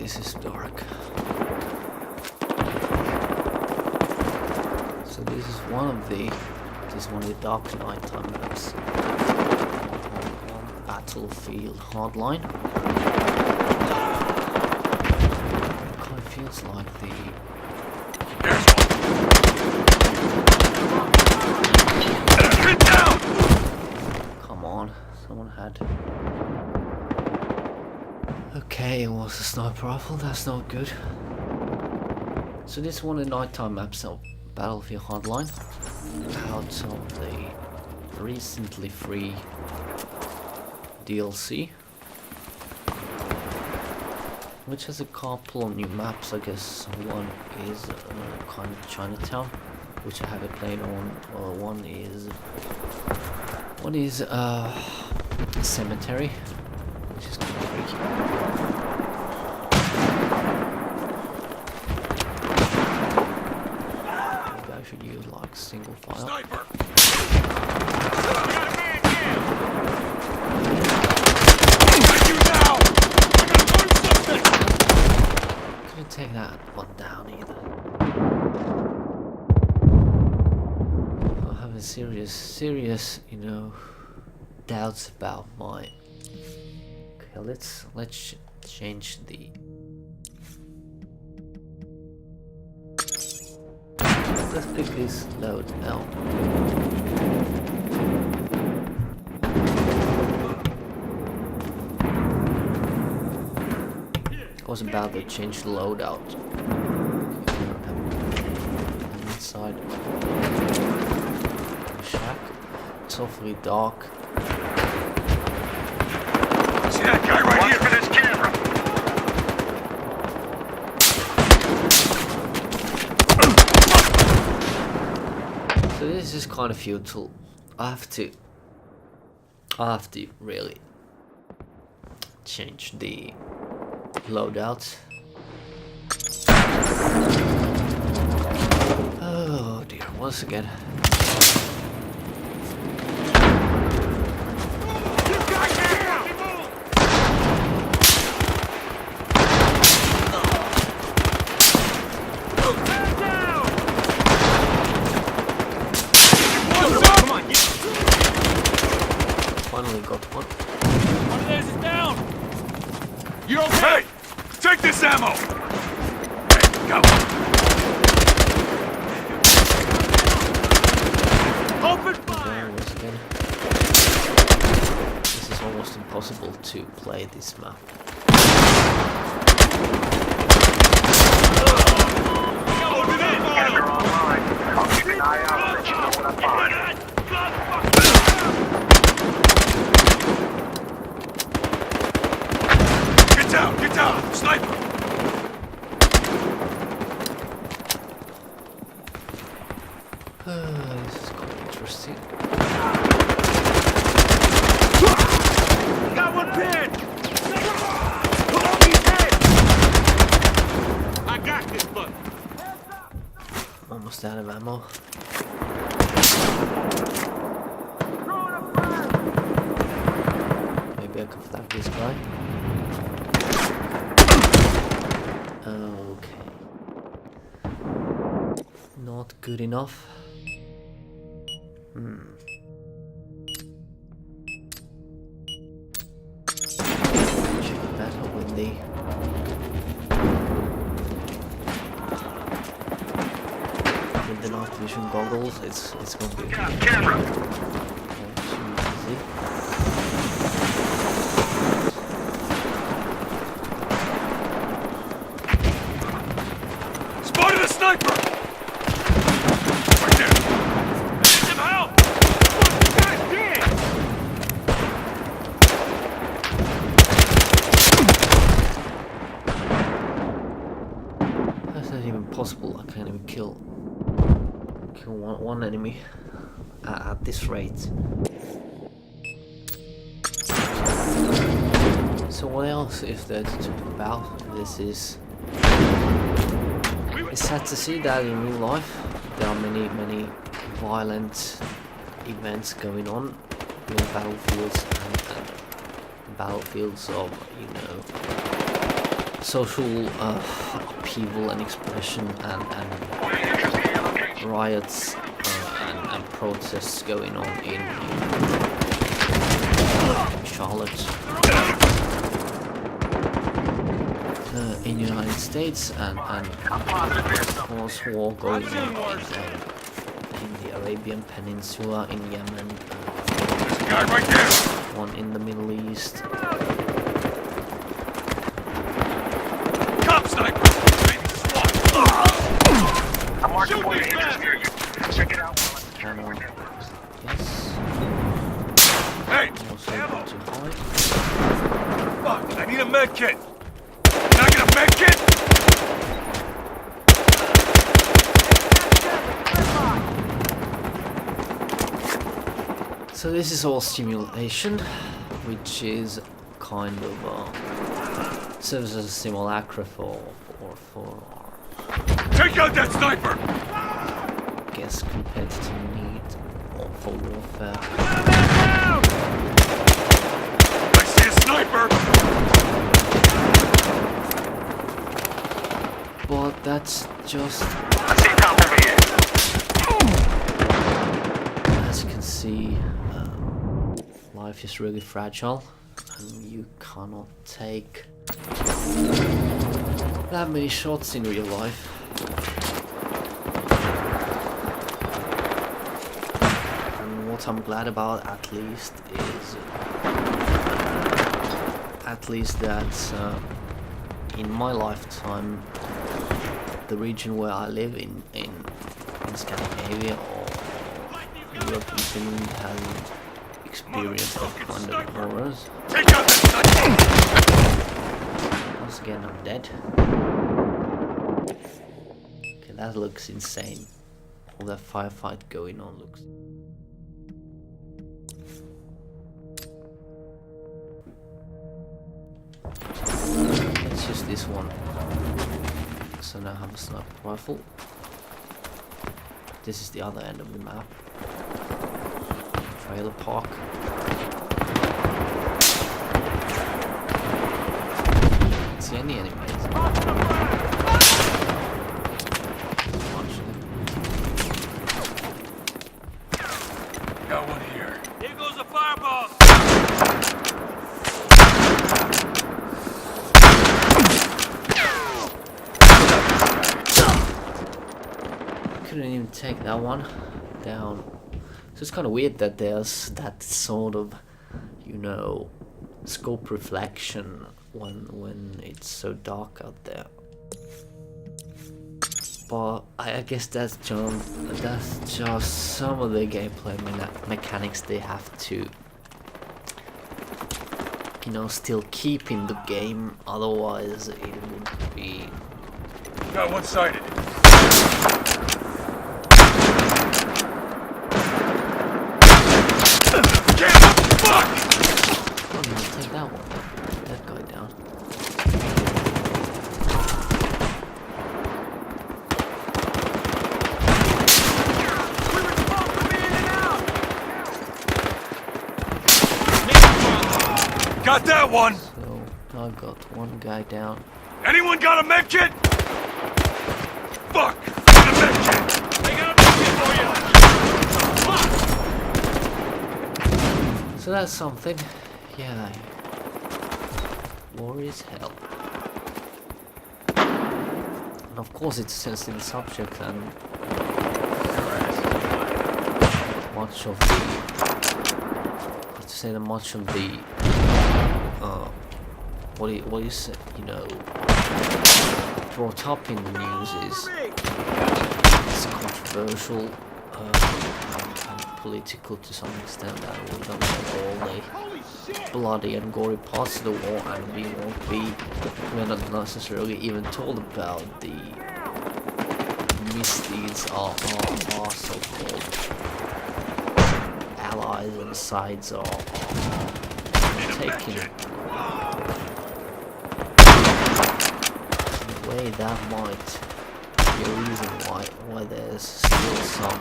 this is dark. So this is one of the dark nighttime maps on Battlefield Hardline. It kind of feels like the come on, someone had. Okay, it was a sniper rifle, that's not good. So this one of the nighttime maps of Battlefield Hardline, out of the recently free DLC, which has a couple of new maps. I guess one is kind of Chinatown, which I haven't played on. One is Cemetery, which is kind of freaky. Maybe I should use like single file. Sniper! Couldn't take that one down either. I'm having serious, you know, doubts about my. Okay, let's change the. Let's pick this load now. It wasn't bad they changed the loadout. Inside the shack. It's awfully dark. See that guy right here? For this camera. So this is kind of futile. I have to really change the loadout. Oh dear, once again. Finally got one. One of those is down! You okay? Hey! Take this ammo! Hey, go! Open fire! Once again. This is almost impossible to play this map. You're online. I'll keep an eye out and let you know when I find it. Get down! Sniper! This is quite interesting. Got one pinned! I got this one! Almost out of ammo. Maybe I can flank this guy. Okay. Not good enough. Should be better with the night vision goggles. It's going to be Camera! too easy. Spotted a sniper! Right there! Need some help! God damn! That's not even possible. I can't even kill one enemy at this rate. So what else is there to talk about? This is. It's sad to see that in real life. There are many violent events going on in battlefields and battlefields of, you know, social upheaval and expression and riots and protests going on in Charlotte, in the United States, and of course war going on in the Arabian Peninsula, in Yemen, Guy right there! one in the Middle East. Cop sniper! Baby SWAT! I'm marking point of interest near you. Check it out while I'm Yes. Hey! Also Ammo! able to hide. Fuck! I need a med kit! Can I get a med kit? So this is all simulation, which is kind of serves as a simulacra for Take out that sniper! I guess competitive need or for warfare. I see a sniper! But that's just, I see a cop over here. as you can see, life is really fragile, and you cannot take that many shots in real life. And what I'm glad about, at least, is that in my lifetime, the region where I live in Scandinavia or Europe and Finland hasn't experienced that kind of horrors. Take out that sniper! Once again, I'm dead. Okay, that looks insane. All that firefight going on looks... Let's use this one. So now I have a sniper rifle. This is the other end of the map. Trailer park. Can't see any enemies. Got one here. Here goes a fireball! Couldn't even take that one down. So it's kind of weird that there's that sort of, you know, scope reflection when it's so dark out there. But I guess that's just some of the gameplay mechanics they have to, you know, still keep in the game. Otherwise, it would be. Got one-sided. Fuck! Oh, you take that one. That guy down. Got that one! So I got one guy down. Anyone got a med kit? Fuck! Got a med kit! I got a ticket for you! So that's something. Yeah. War is hell. And of course it's a sensitive subject, and much of the, to say that much of the what do you say, you know, brought up in the news is it's controversial and political to some extent, and we don't know all the bloody and gory parts of the war, and we're not necessarily even told about the misdeeds of our so-called allies and sides are taking. In a way that might be a reason why there's still some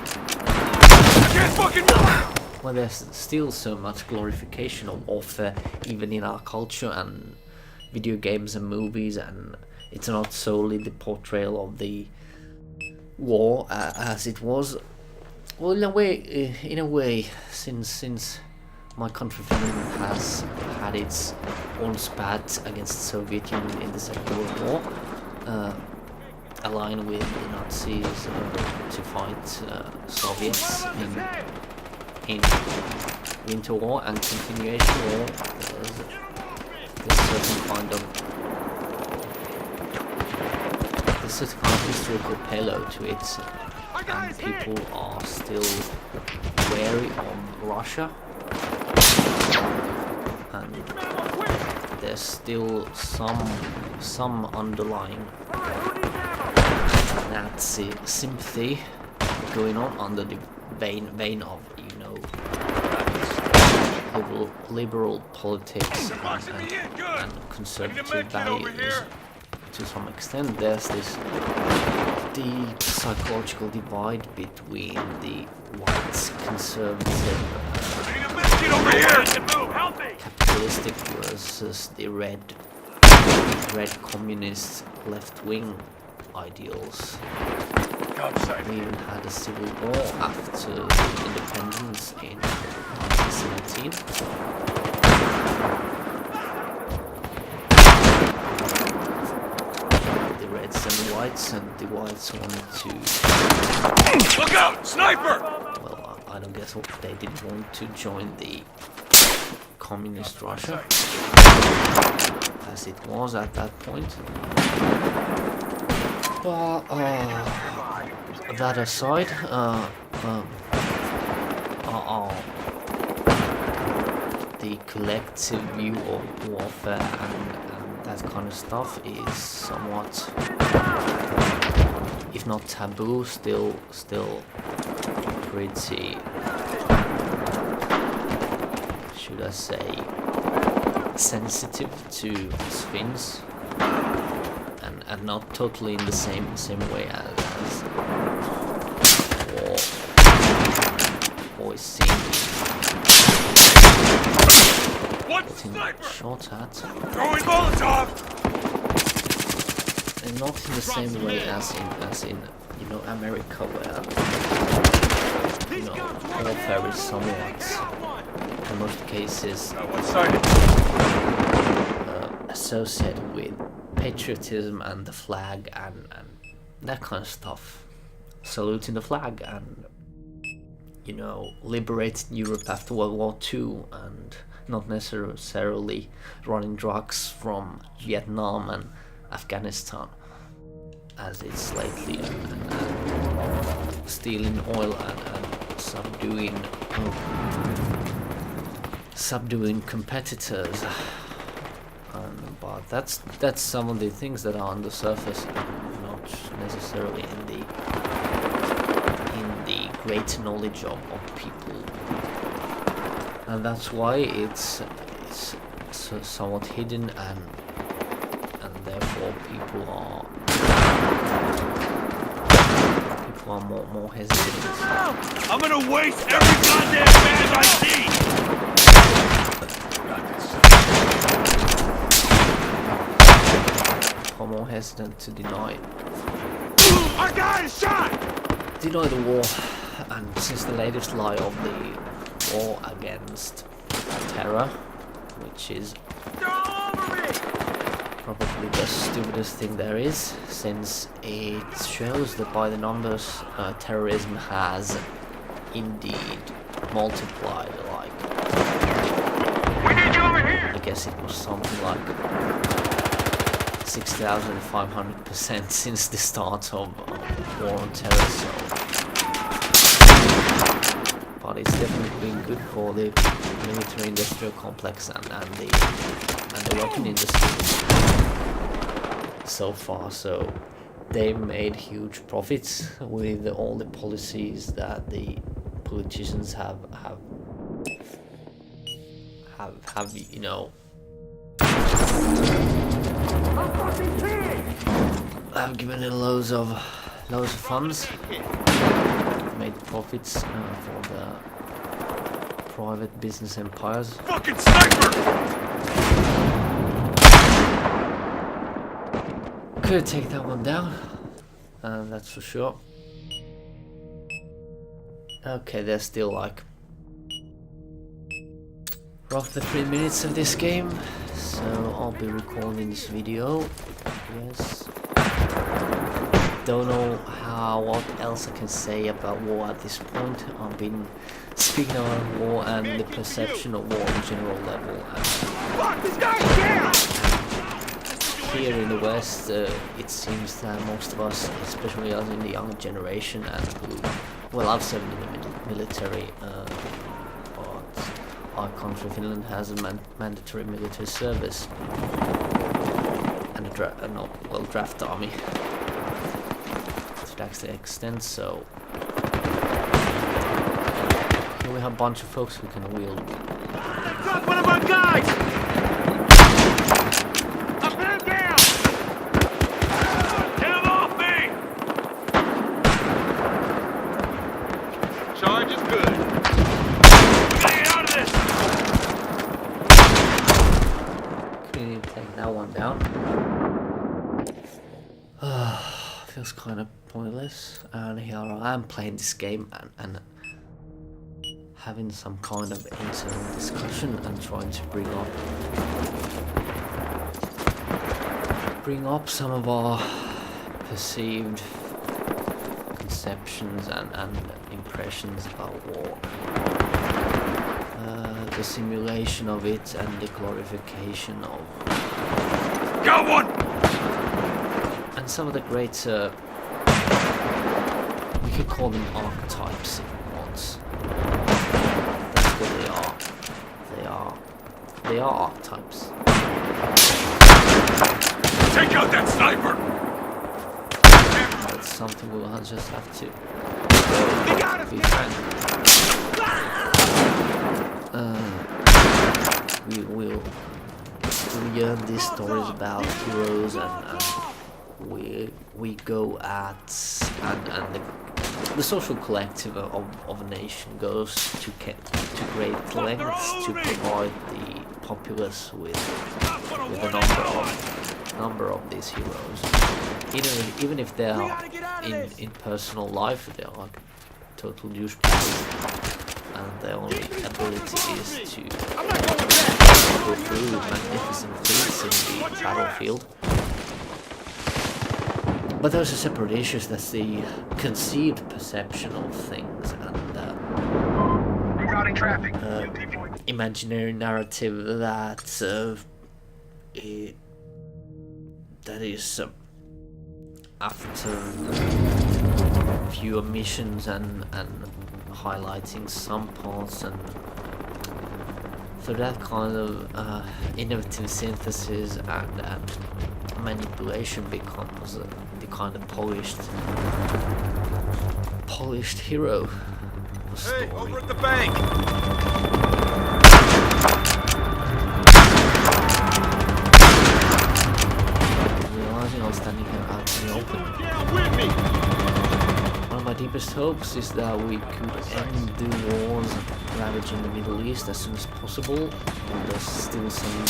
why there's still so much glorification of warfare even in our culture, and video games and movies, and it's not solely the portrayal of the war as it was. Well, in a way, since my country Finland has had its own spat against the Soviet Union in the Second World War, aligned with the Nazis to fight Soviets in Winter War and Continuation War. There's certain kind of historical payload to it, and people are still wary of Russia, and there's still some underlying Nazi sympathy going on under the vein of, you know, liberal politics and conservative values. To some extent, there's this deep psychological divide between the white conservative capitalistic versus the red communist left-wing ideals. We even had a civil war after independence in 1917. The Reds and the Whites, and the Whites wanted to... Look out! Sniper! Well, I don't guess they didn't want to join the communist Russia, as it was at that point. That aside, the collective view of warfare and that kind of stuff is somewhat, if not taboo, still pretty, should I say, sensitive to us Finns, and not totally in the same way as war is seen. Shot at. Throwing Molotov! And not in the same way as in you know, America, where, you know, warfare is somewhat, in most cases, associated with patriotism and the flag and that kind of stuff. Saluting the flag and, you know, liberating Europe after World War II, and not necessarily running drugs from Vietnam and Afghanistan as it's lately, and stealing oil and subduing competitors. But that's some of the things that are on the surface, not necessarily in the great knowledge of people, and that's why it's somewhat hidden, and therefore people are more hesitant. I'm gonna waste every goddamn man I see! Are more hesitant to deny Our guy is shot! Deny the war, and since the latest lie of the war against terror, which is probably the stupidest thing there is, since it shows that by the numbers terrorism has indeed multiplied, like, I guess it was something like 6,500% since the start of war on terror, so. But it's definitely been good for the military industrial complex and the weapon industry so far. So they've made huge profits with all the policies that the politicians have you know, have given it loads of funds, made profits for the private business empires. Fucking sniper! could take that one down, that's for sure. Okay, there's still like roughly 3 minutes of this game, so I'll be recording this video. Yes. Don't know what else I can say about war at this point. I've been speaking about war and the perception of war on general level. Here in the West, it seems that most of us, especially us in the younger generation, and who, well, I've served in the military, but our country, Finland, has a mandatory military service and a draft army to that extent. So here we have a bunch of folks who can wield. That's one of our guys! Charge is good. Get out of this! Couldn't even take that one down. Feels kind of pointless. And here I am playing this game and having some kind of internal discussion and trying to bring up some of our perceived conceptions and impressions about war, the simulation of it and the glorification of. Got one! And some of the great, we could call them archetypes if we want. That's what they are. They are archetypes. Take out that sniper! That's something we'll just have to be we'll learn these stories about heroes, and we go at and the social collective of a nation goes to great lengths to provide the populace with a number of these heroes, even if they are in personal life they're like total douchebags, and their only ability is to go through magnificent feats in the battlefield. But those are separate issues. That's the conceived perception of things and imaginary narrative that is after a few omissions and highlighting some parts, and so that kind of innovative synthesis and manipulation becomes the kind of polished hero story. Hey, over at the bank! Realizing I was standing here out in the open. Yeah, with me! One of my deepest hopes is that we could end the wars ravaging the Middle East as soon as possible. There's still some,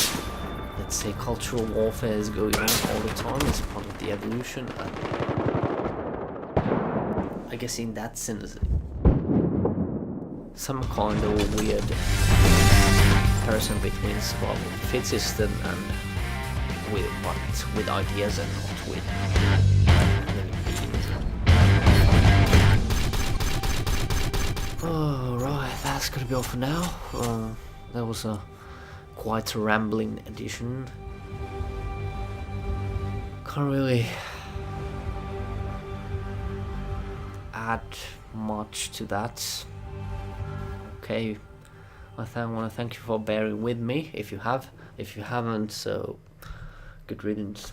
let's say, cultural warfare is going on all the time. It's part of the evolution. And I guess in that sense, some kind of weird comparison between survival of the fittest and with ideas and not with living beings. Alright, that's gonna be all for now. That was quite a rambling edition. Can't really add much to that. Okay, I want to thank you for bearing with me if you have. If you haven't, so good riddance.